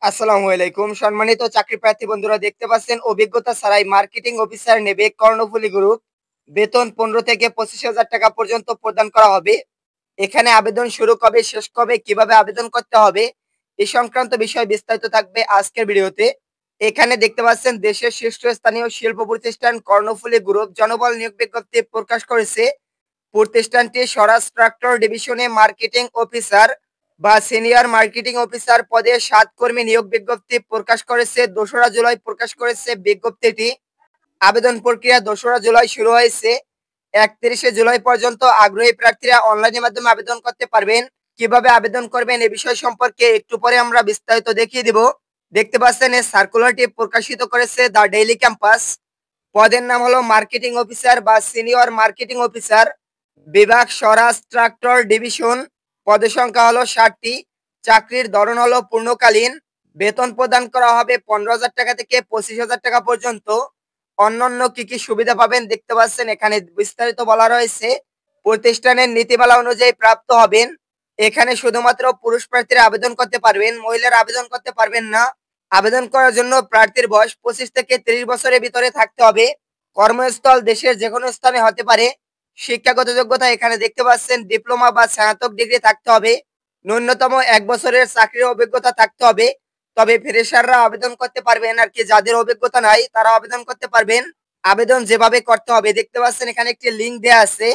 আসসালামু আলাইকুম। সম্মানিত চাকরি প্রার্থী বন্ধুরা, দেখতে পাচ্ছেন অভিজ্ঞতা ছাড়াই মার্কেটিং অফিসার নেবে কর্ণফুলী গ্রুপ। বেতন ১৫ থেকে ২৫,০০০ টাকা পর্যন্ত প্রদান করা হবে। এখানে আবেদন শুরু কবে, শেষ কবে, কিভাবে আবেদন করতে হবে এ সংক্রান্ত বিষয় বিস্তারিত থাকবে আজকের ভিডিওতে। এখানে দেখতে পাচ্ছেন দেশের শীর্ষস্থানীয় শিল্প প্রতিষ্ঠান কর্ণফুলী গ্রুপ জনবল নিয়োগ বিজ্ঞপ্তি প্রকাশ করেছে। প্রতিষ্ঠানটি স্বরাজ ট্রাক্টর ডিভিশনে মার্কেটিং অফিসার বা সিনিয়র মার্কেটিং অফিসার পদে ৭ কর্মী নিয়োগ বিজ্ঞপ্তি প্রকাশ করেছে। ২রা জুলাই প্রকাশ করেছে বিজ্ঞপ্তিটি। আবেদন প্রক্রিয়া ২রা জুলাই শুরু হয়েছে। ৩১শে জুলাই পর্যন্ত আগ্রহী প্রার্থীরা অনলাইনের মাধ্যমে আবেদন করতে পারবেন। কিভাবে আবেদন করবেন এ বিষয় সম্পর্কে একটু পরে আমরা বিস্তারিত দেখিয়ে দিব। দেখতে পাচ্ছেন এই সার্কুলারটি প্রকাশিত করেছে দ্য ডেইলি ক্যাম্পাস। পদের নাম হলো মার্কেটিং অফিসার বা সিনিয়র মার্কেটিং অফিসার, বিভাগ স্বরাজ ট্রাক্টর ডিভিশন। পদের সংখ্যা হলো ৬০টি। চাকরির ধরন হলো পূর্ণকালীন। বেতন প্রদান করা হবে ১৫,০০০ টাকা থেকে ২৫,০০০ টাকা পর্যন্ত। অন্যান্য কি কি সুবিধা পাবেন দেখতে পাচ্ছেন, এখানে বিস্তারিত বলা রয়েছে। প্রতিষ্ঠানের নীতিমালা অনুযায়ী প্রাপ্ত হবেন। এখানে শুধুমাত্র পুরুষ প্রার্থীরা আবেদন করতে পারবেন, মহিলারা আবেদন করতে পারবেন না। আবেদন করার জন্য প্রার্থীর বয়স ২৫ থেকে ৩০ বছরের ভিতরে থাকতে হবে। কর্মস্থল দেশের যেকোনো স্থানে হতে পারে। শিক্ষাগত যোগ্যতা এখানে দেখতে পাচ্ছেন ডিপ্লোমা বা স্নাতক ডিগ্রি থাকতে হবে। ন্যূনতম ১ বছরের চাকরির অভিজ্ঞতা থাকতে হবে। তবে ফ্রেশাররা আবেদন করতে পারবেন আর কি, যাদের অভিজ্ঞতা নাই তারা আবেদন করতে পারবেন। আবেদন যেভাবে করতে হবে দেখতে পাচ্ছেন এখানে একটি লিঙ্ক দেয়া আছে।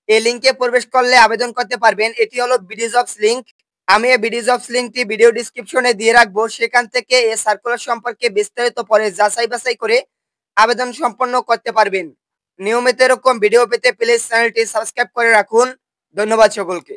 এই লিঙ্কে প্রবেশ করলে আবেদন করতে পারবেন। এটি হলো বিডি জবস লিঙ্ক। আমি এই বিডি জবস লিঙ্কটি ভিডিও ডেসক্রিপশনে দিয়ে রাখবো। সেখান থেকে এই সার্কুলার সম্পর্কে বিস্তারিত পরে যাচাই বাছাই করে আবেদন সম্পন্ন করতে পারবেন। নিয়মিত এরকম ভিডিও পেতে প্লিজ চ্যানেলটি সাবস্ক্রাইব করে রাখুন। ধন্যবাদ সকলকে।